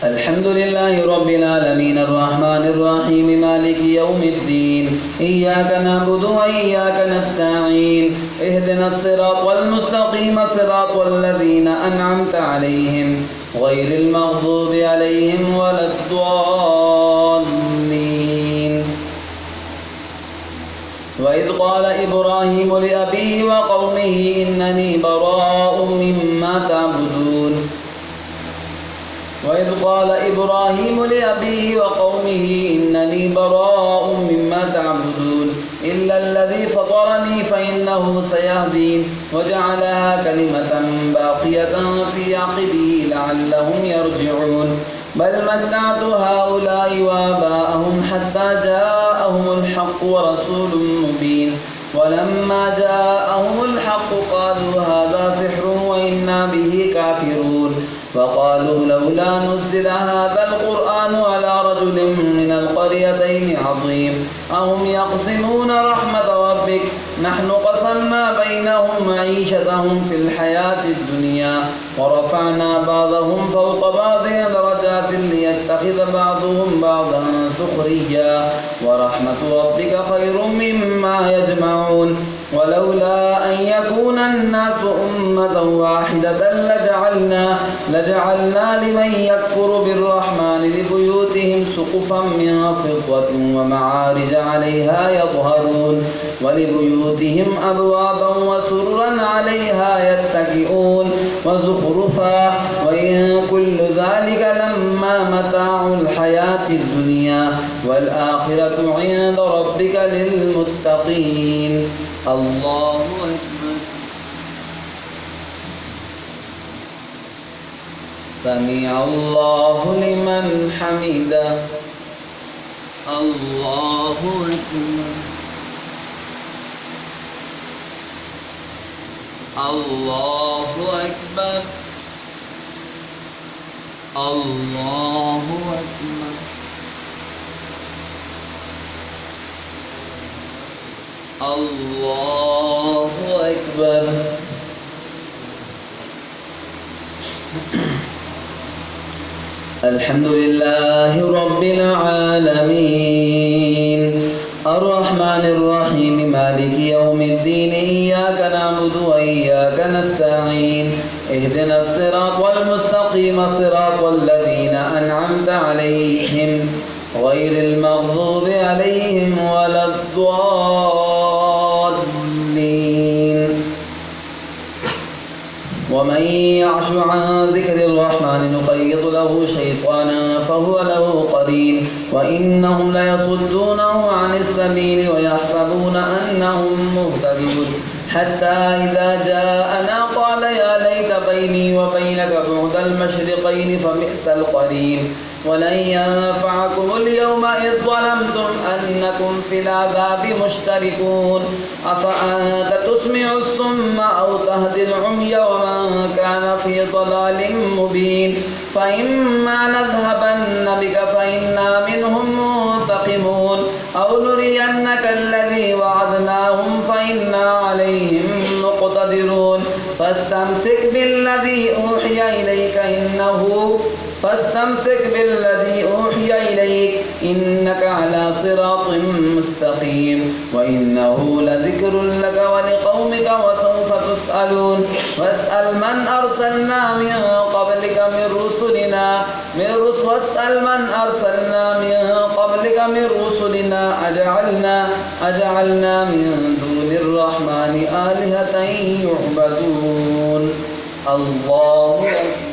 الحمد لله رب العالمين الرحمن الرحيم مالك يوم الدين إياك نعبد وإياك نستعين اهدنا الصراط المستقيم صراط الذين أنعمت عليهم غير المغضوب عليهم ولا الضالين. وإذ قال إبراهيم لأبيه وقومه إنني براء مما تعبدون وإذ قال إبراهيم لأبيه وقومه إنني براء مما تعبدون إلا الذي فطرني فإنه سيهدين وجعلها كلمة باقية في عقبه لعلهم يرجعون بل متعت هؤلاء وآباءهم حتى جاءهم الحق ورسول مبين ولما جاءهم الحق قالوا هذا سحر وإنا به كافرون وقالوا لولا نزل هذا القرآن على رجل من القريتين عظيم أهم يقسمون رحمة ربك نحن قسمنا بينهم معيشتهم في الحياة الدنيا ورفعنا بعضهم فوق بعض درجات ليتخذ بعضهم بعضا سخريا ورحمة ربك خير مما يجمعون ولولا أن يكون الناس أمة واحدة لجعلنا لمن يكفر بالرحمن لبيوتهم سقفا من فضة ومعارج عليها يظهرون ولبيوتهم أبوابا وسررا عليها يتكئون وزخرفا وإن كل ذلك لما متاع الحياة الدنيا والآخرة عند ربك للمتقين. الله أكبر. سمع الله لمن حمده. الله أكبر. الله أكبر. الله أكبر. الله أكبر. الحمد لله رب العالمين الرحمن الرحيم مالك يوم الدين إياك نعبد وإياك نستعين اهدنا الصراط المستقيم صراط الذين أنعمت عليهم غير المغضوب عليهم ولا الضالين. ومن يعش عن ذكر الرحمن نقيض له شيطانا فهو له قرين وإنهم ليصدونه عن السبيل ويحسبون أنهم مهتدون حتى إذا جاءنا قال يا ليت بيني وبينك بعد المشرقين فبئس القرين ولن ينفعكم اليوم إذ ظلمتم أنكم في العذاب مشتركون أفأنت تسمع الصم أو تهدي العمي ومن كان في ضلال مبين فإما نذهبن بك فإنا منهم منتقمون أو نرينك الذي وعدناهم فإنا عليهم مقتدرون فاستمسك بالذي أوحي إليك إنك على صراط مستقيم وإنه لذكر لك ولقومك وسوف تسألون واسأل من أرسلنا من قبلك من رسلنا أجعلنا من دون الرحمن آلهة يعبدون. الله أكبر.